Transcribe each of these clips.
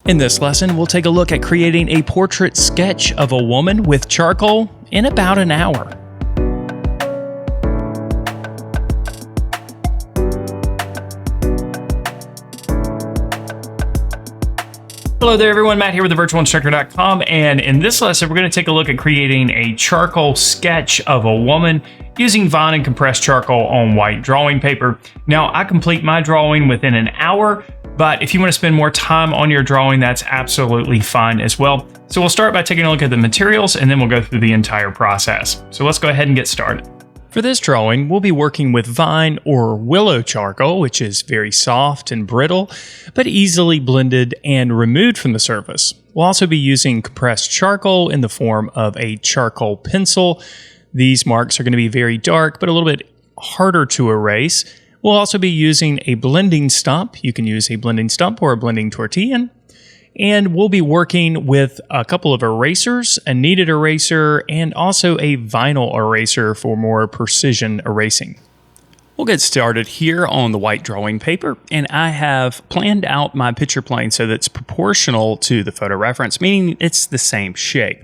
In this lesson, we'll take a look at creating a portrait sketch of a woman with charcoal in about an hour. Hello there everyone, Matt here with thevirtualinstructor.com, and in this lesson we're going to take a look at creating a charcoal sketch of a woman using Vine and compressed charcoal on white drawing paper. Now, I complete my drawing within an hour, but if you want to spend more time on your drawing, that's absolutely fine as well. So we'll start by taking a look at the materials and then we'll go through the entire process. So let's go ahead and get started. For this drawing, we'll be working with vine or willow charcoal, which is very soft and brittle, but easily blended and removed from the surface. We'll also be using compressed charcoal in the form of a charcoal pencil. These marks are going to be very dark, but a little bit harder to erase. We'll also be using a blending stump. You can use a blending stump or a blending tortilla. And we'll be working with a couple of erasers, a kneaded eraser, and also a vinyl eraser for more precision erasing. We'll get started here on the white drawing paper, and I have planned out my picture plane so that it's proportional to the photo reference, meaning it's the same shape.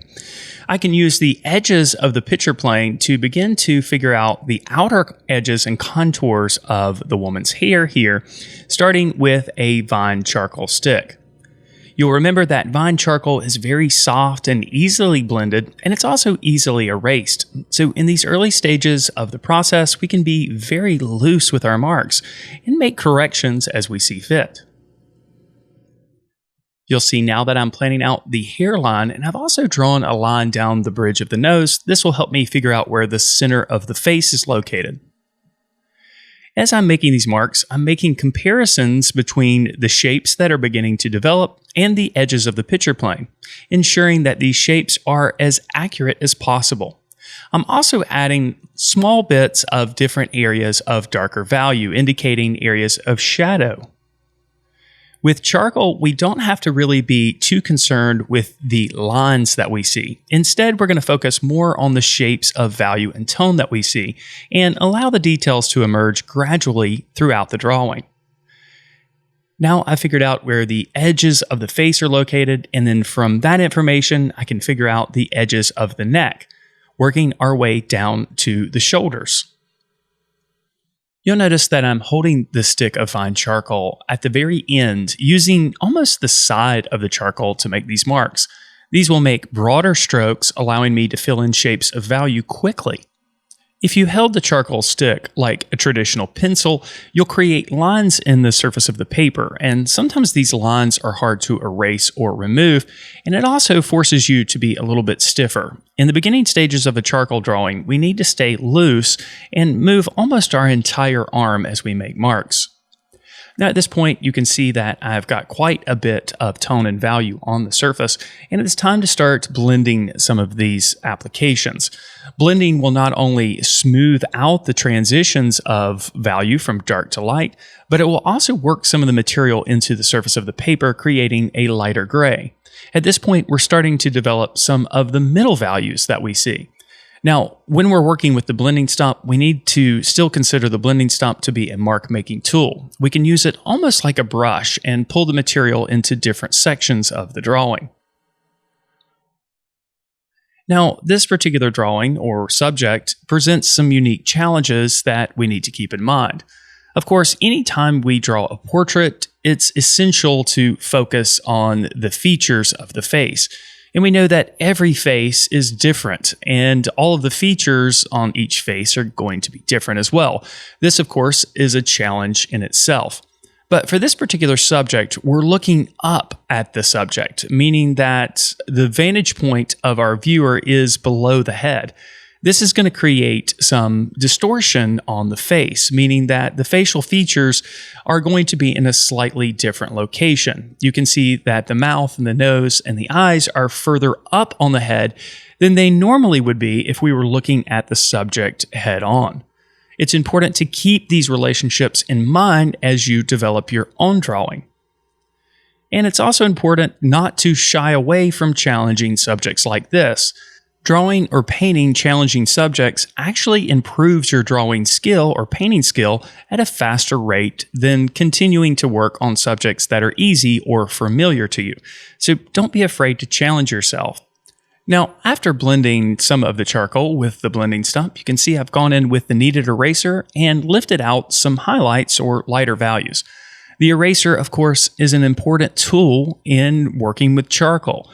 I can use the edges of the picture plane to begin to figure out the outer edges and contours of the woman's hair here, starting with a vine charcoal stick. You'll remember that vine charcoal is very soft and easily blended, and it's also easily erased. So in these early stages of the process, we can be very loose with our marks and make corrections as we see fit. You'll see now that I'm planning out the hairline, and I've also drawn a line down the bridge of the nose. This will help me figure out where the center of the face is located. As I'm making these marks, I'm making comparisons between the shapes that are beginning to develop and the edges of the picture plane, ensuring that these shapes are as accurate as possible. I'm also adding small bits of different areas of darker value, indicating areas of shadow. With charcoal, we don't have to really be too concerned with the lines that we see. Instead, we're going to focus more on the shapes of value and tone that we see, and allow the details to emerge gradually throughout the drawing. Now I figured out where the edges of the face are located, and then from that information, I can figure out the edges of the neck, working our way down to the shoulders. You'll notice that I'm holding the stick of vine charcoal at the very end, using almost the side of the charcoal to make these marks. These will make broader strokes, allowing me to fill in shapes of value quickly. If you held the charcoal stick like a traditional pencil, you'll create lines in the surface of the paper, and sometimes these lines are hard to erase or remove, and it also forces you to be a little bit stiffer. In the beginning stages of a charcoal drawing, we need to stay loose and move almost our entire arm as we make marks. Now at this point, you can see that I've got quite a bit of tone and value on the surface, and it's time to start blending some of these applications. Blending will not only smooth out the transitions of value from dark to light, but it will also work some of the material into the surface of the paper, creating a lighter gray. At this point, we're starting to develop some of the middle values that we see. Now, when we're working with the blending stump, we need to still consider the blending stump to be a mark-making tool. We can use it almost like a brush and pull the material into different sections of the drawing. Now, this particular drawing or subject presents some unique challenges that we need to keep in mind. Of course, anytime we draw a portrait, it's essential to focus on the features of the face. And we know that every face is different, and all of the features on each face are going to be different as well. This, of course, is a challenge in itself. But for this particular subject, we're looking up at the subject, meaning that the vantage point of our viewer is below the head. This is going to create some distortion on the face, meaning that the facial features are going to be in a slightly different location. You can see that the mouth and the nose and the eyes are further up on the head than they normally would be if we were looking at the subject head on. It's important to keep these relationships in mind as you develop your own drawing. And it's also important not to shy away from challenging subjects like this. Drawing or painting challenging subjects actually improves your drawing skill or painting skill at a faster rate than continuing to work on subjects that are easy or familiar to you. So don't be afraid to challenge yourself. Now, after blending some of the charcoal with the blending stump, you can see I've gone in with the kneaded eraser and lifted out some highlights or lighter values. The eraser, of course, is an important tool in working with charcoal.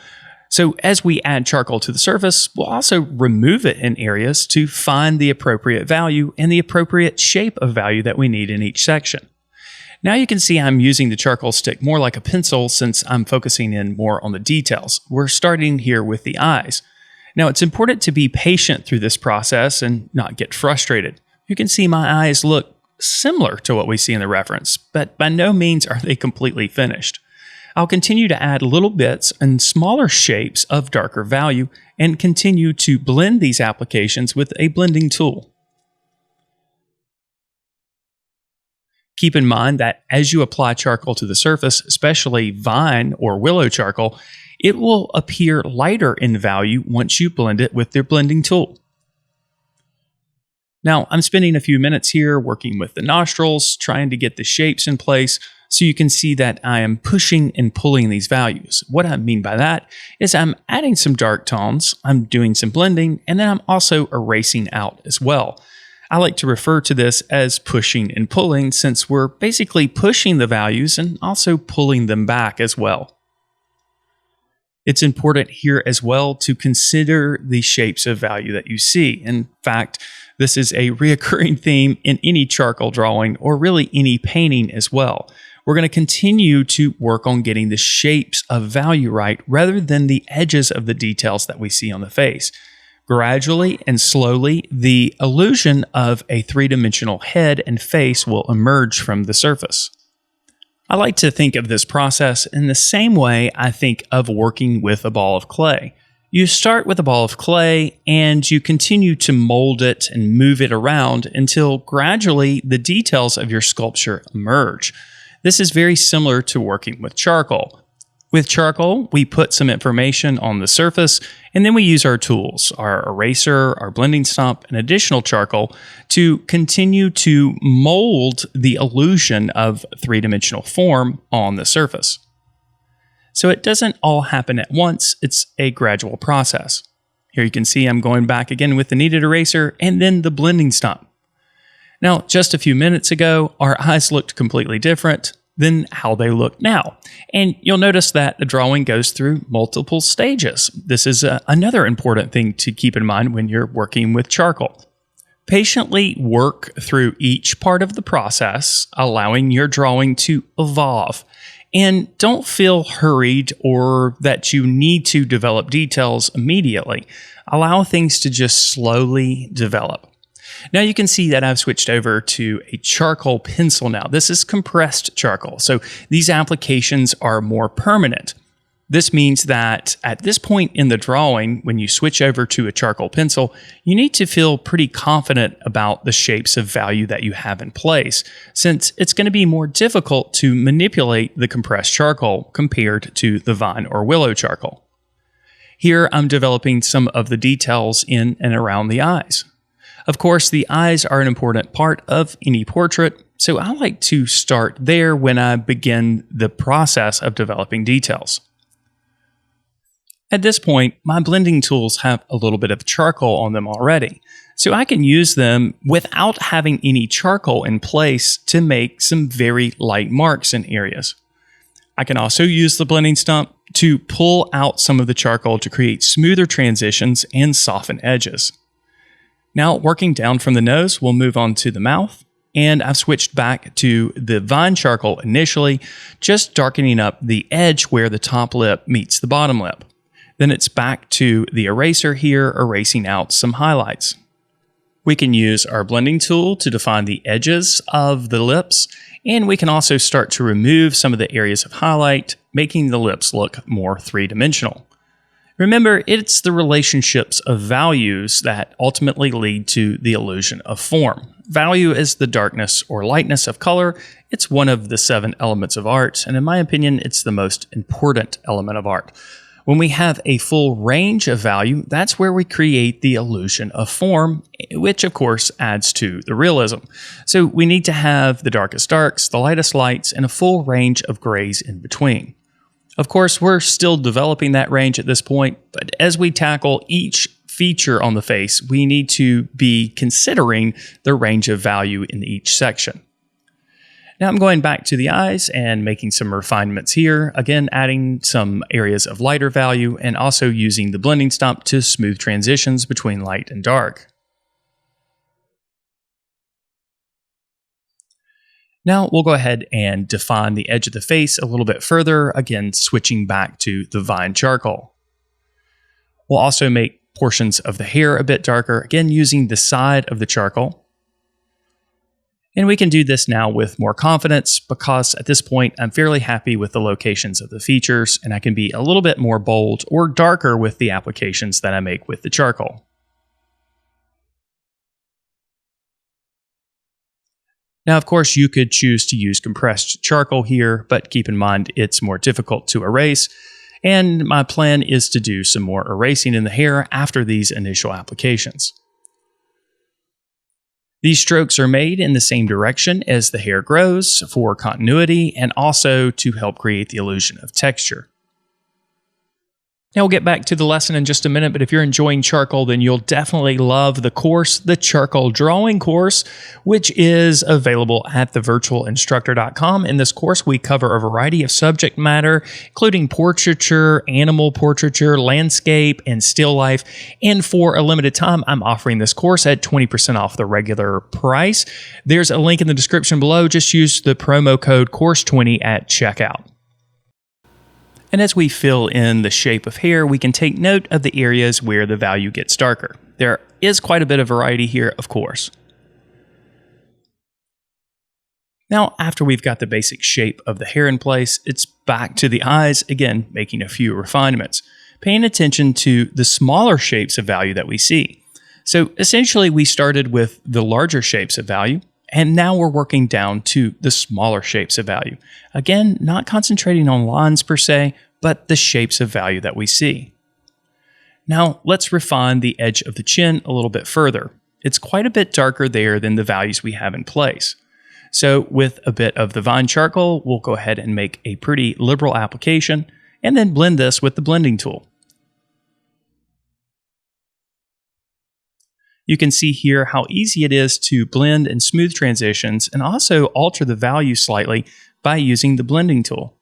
So as we add charcoal to the surface, we'll also remove it in areas to find the appropriate value and the appropriate shape of value that we need in each section. Now you can see I'm using the charcoal stick more like a pencil since I'm focusing in more on the details. We're starting here with the eyes. Now it's important to be patient through this process and not get frustrated. You can see my eyes look similar to what we see in the reference, but by no means are they completely finished. I'll continue to add little bits and smaller shapes of darker value and continue to blend these applications with a blending tool. Keep in mind that as you apply charcoal to the surface, especially vine or willow charcoal, it will appear lighter in value once you blend it with your blending tool. Now, I'm spending a few minutes here working with the nostrils, trying to get the shapes in place, so you can see that I am pushing and pulling these values. What I mean by that is I'm adding some dark tones, I'm doing some blending, and then I'm also erasing out as well. I like to refer to this as pushing and pulling since we're basically pushing the values and also pulling them back as well. It's important here as well to consider the shapes of value that you see. In fact, this is a recurring theme in any charcoal drawing or really any painting as well. We're going to continue to work on getting the shapes of value right rather than the edges of the details that we see on the face. Gradually and slowly, the illusion of a three-dimensional head and face will emerge from the surface. I like to think of this process in the same way I think of working with a ball of clay. You start with a ball of clay and you continue to mold it and move it around until gradually the details of your sculpture emerge. This is very similar to working with charcoal. With charcoal, we put some information on the surface and then we use our tools, our eraser, our blending stump, and additional charcoal to continue to mold the illusion of three-dimensional form on the surface. So it doesn't all happen at once, it's a gradual process. Here you can see I'm going back again with the kneaded eraser and then the blending stump. Now, just a few minutes ago, our eyes looked completely different than how they look now. And you'll notice that the drawing goes through multiple stages. This is another important thing to keep in mind when you're working with charcoal. Patiently work through each part of the process, allowing your drawing to evolve. And don't feel hurried or that you need to develop details immediately. Allow things to just slowly develop. Now you can see that I've switched over to a charcoal pencil now. This is compressed charcoal, so these applications are more permanent. This means that at this point in the drawing, when you switch over to a charcoal pencil, you need to feel pretty confident about the shapes of value that you have in place, since it's going to be more difficult to manipulate the compressed charcoal compared to the vine or willow charcoal. Here I'm developing some of the details in and around the eyes. Of course, the eyes are an important part of any portrait, so I like to start there when I begin the process of developing details. At this point, my blending tools have a little bit of charcoal on them already, so I can use them without having any charcoal in place to make some very light marks in areas. I can also use the blending stump to pull out some of the charcoal to create smoother transitions and soften edges. Now, working down from the nose, we'll move on to the mouth, and I've switched back to the vine charcoal initially, just darkening up the edge where the top lip meets the bottom lip. Then it's back to the eraser here, erasing out some highlights. We can use our blending tool to define the edges of the lips, and we can also start to remove some of the areas of highlight, making the lips look more three-dimensional. Remember, it's the relationships of values that ultimately lead to the illusion of form. Value is the darkness or lightness of color. It's one of the 7 elements of art, and in my opinion, it's the most important element of art. When we have a full range of value, that's where we create the illusion of form, which of course adds to the realism. So we need to have the darkest darks, the lightest lights, and a full range of grays in between. Of course, we're still developing that range at this point, but as we tackle each feature on the face, we need to be considering the range of value in each section. Now I'm going back to the eyes and making some refinements here, again adding some areas of lighter value and also using the blending stump to smooth transitions between light and dark. Now we'll go ahead and define the edge of the face a little bit further, again switching back to the vine charcoal. We'll also make portions of the hair a bit darker, again using the side of the charcoal. And we can do this now with more confidence because at this point I'm fairly happy with the locations of the features and I can be a little bit more bold or darker with the applications that I make with the charcoal. Now, of course, you could choose to use compressed charcoal here, but keep in mind it's more difficult to erase. And my plan is to do some more erasing in the hair after these initial applications. These strokes are made in the same direction as the hair grows for continuity and also to help create the illusion of texture. Now we'll get back to the lesson in just a minute, but if you're enjoying charcoal, then you'll definitely love the course, the Charcoal Drawing course, which is available at thevirtualinstructor.com. In this course, we cover a variety of subject matter, including portraiture, animal portraiture, landscape, and still life. And for a limited time, I'm offering this course at 20% off the regular price. There's a link in the description below. Just use the promo code COURSE20 at checkout. And as we fill in the shape of hair, we can take note of the areas where the value gets darker. There is quite a bit of variety here, of course. Now, after we've got the basic shape of the hair in place, it's back to the eyes, again, making a few refinements, paying attention to the smaller shapes of value that we see. So essentially, we started with the larger shapes of value, and now we're working down to the smaller shapes of value. Again, not concentrating on lines per se, but the shapes of value that we see. Now, let's refine the edge of the chin a little bit further. It's quite a bit darker there than the values we have in place. So with a bit of the vine charcoal, we'll go ahead and make a pretty liberal application, and then blend this with the blending tool. You can see here how easy it is to blend and smooth transitions and also alter the value slightly by using the blending tool.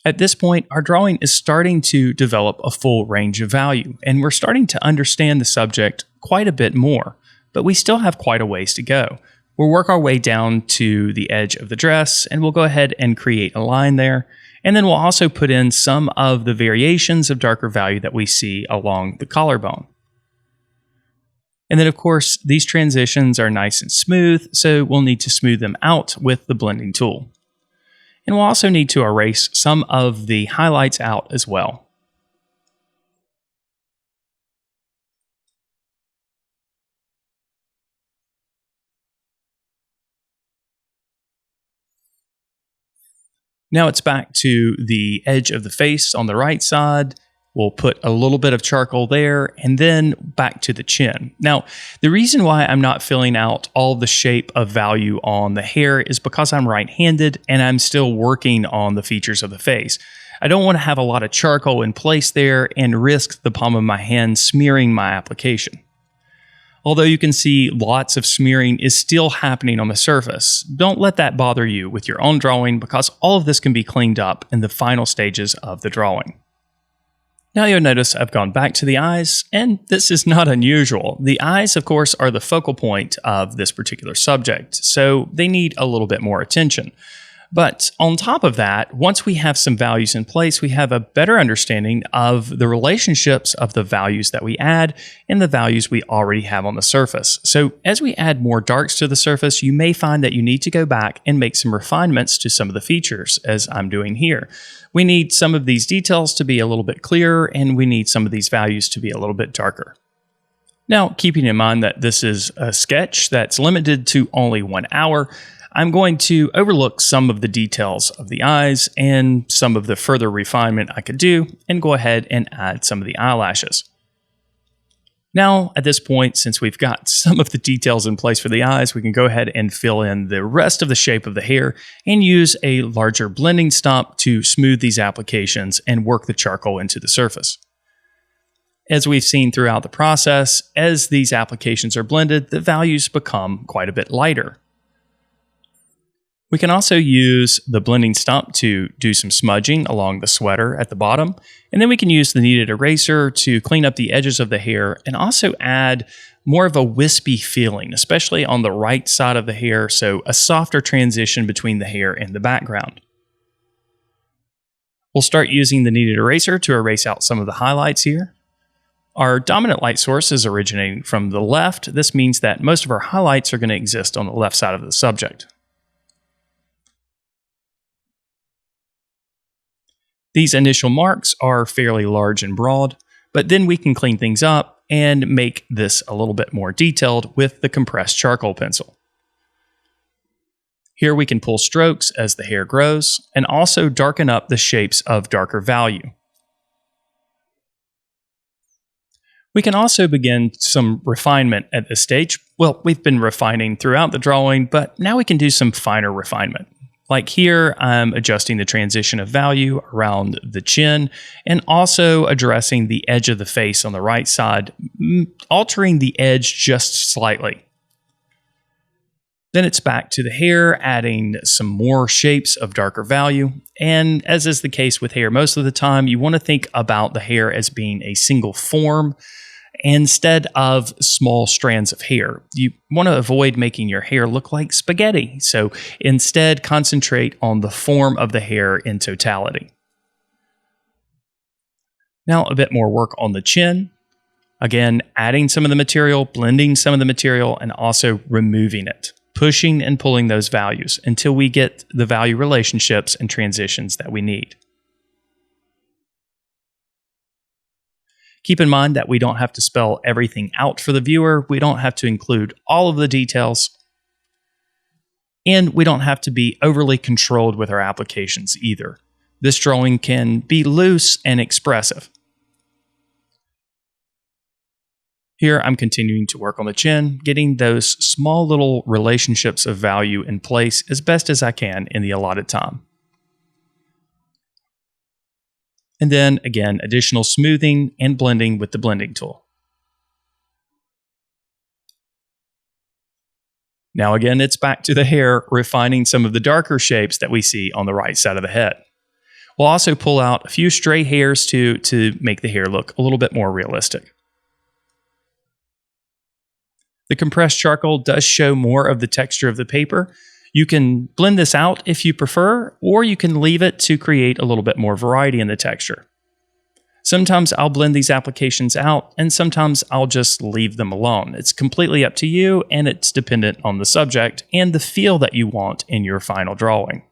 At this point, our drawing is starting to develop a full range of value, and we're starting to understand the subject quite a bit more, but we still have quite a ways to go. We'll work our way down to the edge of the dress, and we'll go ahead and create a line there. And then we'll also put in some of the variations of darker value that we see along the collarbone. And then, of course, these transitions are nice and smooth, so we'll need to smooth them out with the blending tool. And we'll also need to erase some of the highlights out as well. Now it's back to the edge of the face on the right side. We'll put a little bit of charcoal there and then back to the chin. Now, the reason why I'm not filling out all the shape of value on the hair is because I'm right-handed and I'm still working on the features of the face. I don't want to have a lot of charcoal in place there and risk the palm of my hand smearing my application. Although you can see lots of smearing is still happening on the surface, don't let that bother you with your own drawing because all of this can be cleaned up in the final stages of the drawing. Now you'll notice I've gone back to the eyes, and this is not unusual. The eyes, of course, are the focal point of this particular subject, so they need a little bit more attention. But on top of that, once we have some values in place, we have a better understanding of the relationships of the values that we add and the values we already have on the surface. So as we add more darks to the surface, you may find that you need to go back and make some refinements to some of the features, as I'm doing here. We need some of these details to be a little bit clearer, and we need some of these values to be a little bit darker. Now, keeping in mind that this is a sketch that's limited to only 1 hour, I'm going to overlook some of the details of the eyes and some of the further refinement I could do and go ahead and add some of the eyelashes. Now, at this point, since we've got some of the details in place for the eyes, we can go ahead and fill in the rest of the shape of the hair and use a larger blending stump to smooth these applications and work the charcoal into the surface. As we've seen throughout the process, as these applications are blended, the values become quite a bit lighter. We can also use the blending stump to do some smudging along the sweater at the bottom, and then we can use the kneaded eraser to clean up the edges of the hair and also add more of a wispy feeling, especially on the right side of the hair, so a softer transition between the hair and the background. We'll start using the kneaded eraser to erase out some of the highlights here. Our dominant light source is originating from the left. This means that most of our highlights are going to exist on the left side of the subject. These initial marks are fairly large and broad, but then we can clean things up and make this a little bit more detailed with the compressed charcoal pencil. Here we can pull strokes as the hair grows and also darken up the shapes of darker value. We can also begin some refinement at this stage. Well, we've been refining throughout the drawing, but now we can do some finer refinement. Like here, I'm adjusting the transition of value around the chin and also addressing the edge of the face on the right side, altering the edge just slightly. Then it's back to the hair, adding some more shapes of darker value. And as is the case with hair most of the time, you want to think about the hair as being a single form instead of small strands of hair. You want to avoid making your hair look like spaghetti, so instead concentrate on the form of the hair in totality. Now a bit more work on the chin. Again, adding some of the material, blending some of the material, and also removing it, pushing and pulling those values until we get the value relationships and transitions that we need. Keep in mind that we don't have to spell everything out for the viewer. We don't have to include all of the details. And we don't have to be overly controlled with our applications either. This drawing can be loose and expressive. Here I'm continuing to work on the chin, getting those small little relationships of value in place as best as I can in the allotted time. And then, again, additional smoothing and blending with the blending tool. Now again, it's back to the hair, refining some of the darker shapes that we see on the right side of the head. We'll also pull out a few stray hairs to make the hair look a little bit more realistic. The compressed charcoal does show more of the texture of the paper. You can blend this out if you prefer, or you can leave it to create a little bit more variety in the texture. Sometimes I'll blend these applications out, and sometimes I'll just leave them alone. It's completely up to you, and it's dependent on the subject and the feel that you want in your final drawing.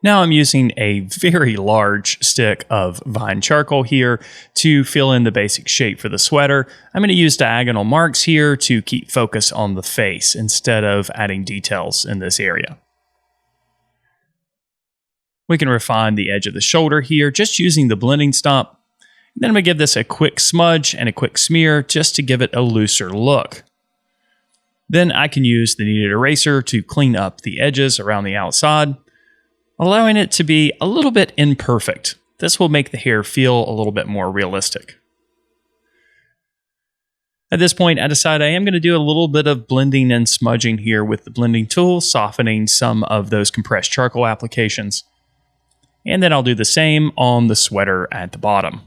Now I'm using a very large stick of vine charcoal here to fill in the basic shape for the sweater. I'm going to use diagonal marks here to keep focus on the face instead of adding details in this area. We can refine the edge of the shoulder here just using the blending stump. Then I'm going to give this a quick smudge and a quick smear just to give it a looser look. Then I can use the kneaded eraser to clean up the edges around the outside, allowing it to be a little bit imperfect. This will make the hair feel a little bit more realistic. At this point, I decide I am going to do a little bit of blending and smudging here with the blending tool, softening some of those compressed charcoal applications. And then I'll do the same on the sweater at the bottom.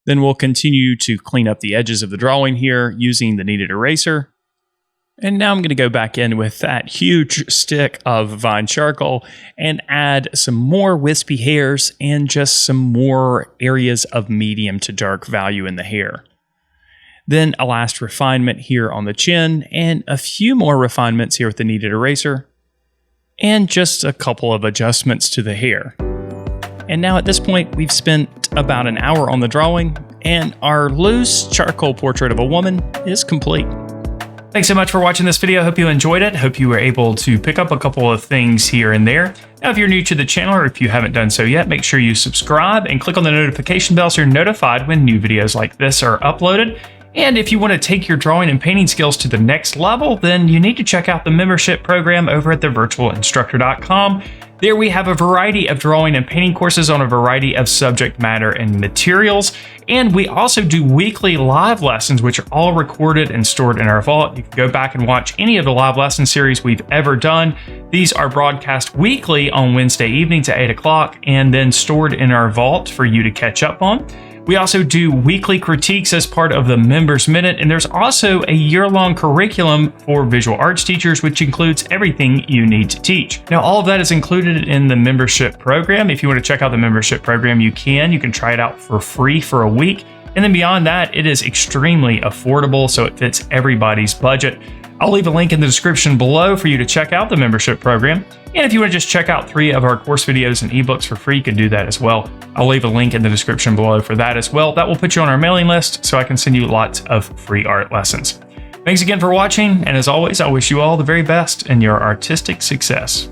Then we'll continue to clean up the edges of the drawing here using the kneaded eraser. And now I'm going to go back in with that huge stick of vine charcoal and add some more wispy hairs and just some more areas of medium to dark value in the hair. Then a last refinement here on the chin and a few more refinements here with the kneaded eraser and just a couple of adjustments to the hair. And now at this point, we've spent about an hour on the drawing, and our loose charcoal portrait of a woman is complete. Thanks so much for watching this video. Hope you enjoyed it. Hope you were able to pick up a couple of things here and there. Now, if you're new to the channel or if you haven't done so yet, make sure you subscribe and click on the notification bell so you're notified when new videos like this are uploaded. And if you want to take your drawing and painting skills to the next level, then you need to check out the membership program over at thevirtualinstructor.com. There we have a variety of drawing and painting courses on a variety of subject matter and materials. And we also do weekly live lessons, which are all recorded and stored in our vault. You can go back and watch any of the live lesson series we've ever done. These are broadcast weekly on Wednesday evenings at 8 o'clock and then stored in our vault for you to catch up on. We also do weekly critiques as part of the Members Minute, and there's also a year-long curriculum for visual arts teachers, which includes everything you need to teach. Now, all of that is included in the membership program. If you want to check out the membership program, you can try it out for free for a week. And then beyond that, it is extremely affordable, so it fits everybody's budget. I'll leave a link in the description below for you to check out the membership program. And if you want to just check out 3 of our course videos and ebooks for free, you can do that as well. I'll leave a link in the description below for that as well. That will put you on our mailing list so I can send you lots of free art lessons. Thanks again for watching, and as always, I wish you all the very best in your artistic success.